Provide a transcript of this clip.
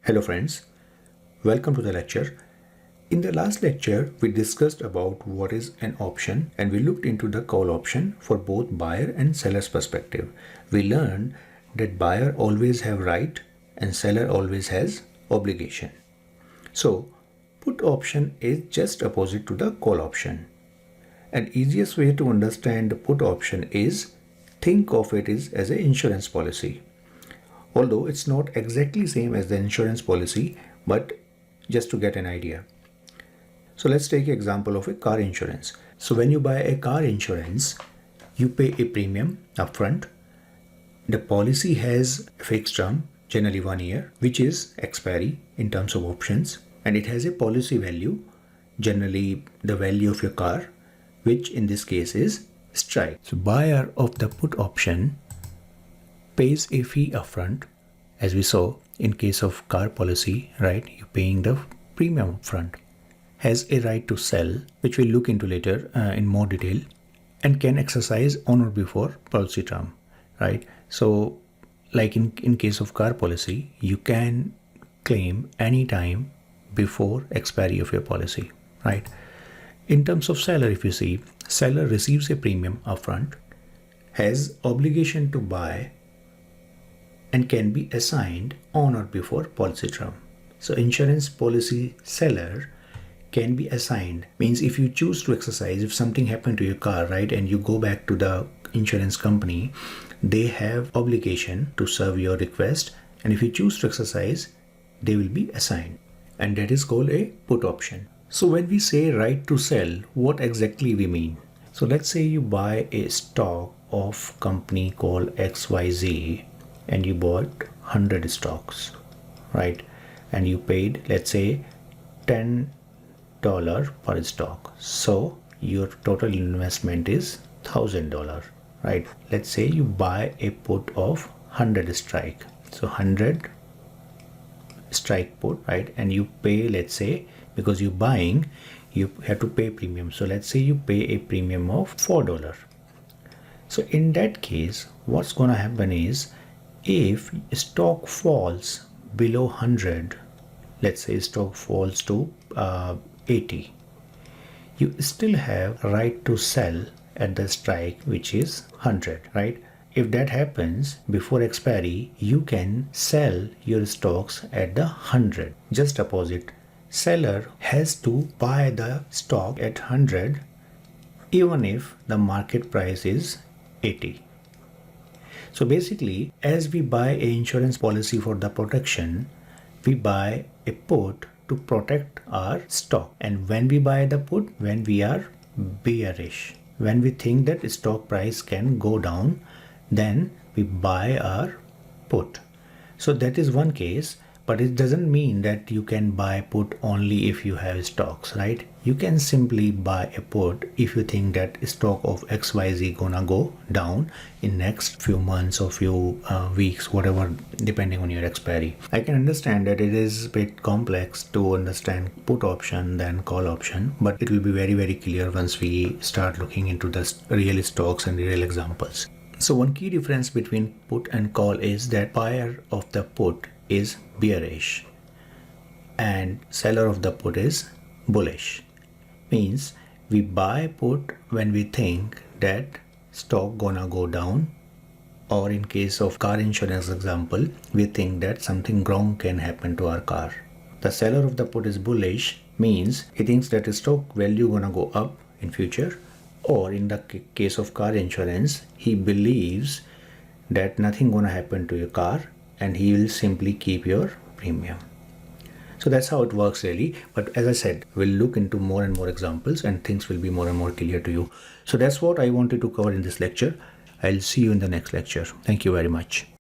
Hello friends, welcome to the lecture. In the last lecture, we discussed about what is an option and we looked into the call option for both buyer and seller's perspective. We learned that buyer always have right and seller always has obligation. So put option is just opposite to the call option. An easiest way to understand the put option is think of it as an insurance policy. Although it's not exactly same as the insurance policy, but just to get an idea. So let's take an example of a car insurance. So when you buy a car insurance, you pay a premium upfront. The policy has a fixed term, generally 1 year, which is expiry in terms of options, and it has a policy value, generally the value of your car, which in this case is strike. So buyer of the put option pays a fee upfront, as we saw in case of car policy, right? You're paying the premium upfront, has a right to sell, which we'll look into later in more detail, and can exercise on or before policy term, right? So like in case of car policy, you can claim any time before expiry of your policy, right? In terms of seller, if you see, seller receives a premium upfront, has obligation to buy, and can be assigned on or before policy term. So insurance policy seller can be assigned, means if you choose to exercise, if something happened to your car, right, and you go back to the insurance company, they have obligation to serve your request, and if you choose to exercise, they will be assigned, and that is called a put option. So when we say right to sell, what exactly we mean? So let's say you buy a stock of company called XYZ, and you bought 100 stocks, right? And you paid, let's say, $10 per stock. So your total investment is $1,000, right? Let's say you buy a put of 100 strike. So 100 strike put, right? And you pay, let's say, because you're buying, you have to pay premium. So let's say you pay a premium of $4. So in that case, what's going to happen is, if stock falls below 100, let's say stock falls to 80, you still have right to sell at the strike, which is 100, right? If that happens before expiry, you can sell your stocks at the 100. Just opposite, seller has to buy the stock at 100 even if the market price is 80. So basically, as we buy an insurance policy for the protection, we buy a put to protect our stock. And when we buy the put, when we are bearish, when we think that stock price can go down, then we buy our put. So that is one case, but it doesn't mean that you can buy put only if you have stocks, right? You can simply buy a put if you think that stock of XYZ gonna go down in next few months or few weeks, whatever, depending on your expiry. I can understand that it is a bit complex to understand put option than call option, but it will be very, very clear once we start looking into the real stocks and real examples. So one key difference between put and call is that buyer of the put is bearish and seller of the put is bullish. Means we buy put when we think that stock gonna go down, or in case of car insurance example, we think that something wrong can happen to our car. The seller of the put is bullish, means he thinks that the stock value gonna go up in future, or in the case of car insurance, he believes that nothing gonna happen to your car and he will simply keep your premium. So that's how it works really. But as I said, we'll look into more and more examples and things will be more and more clear to you. So that's what I wanted to cover in this lecture. I'll see you in the next lecture. Thank you very much.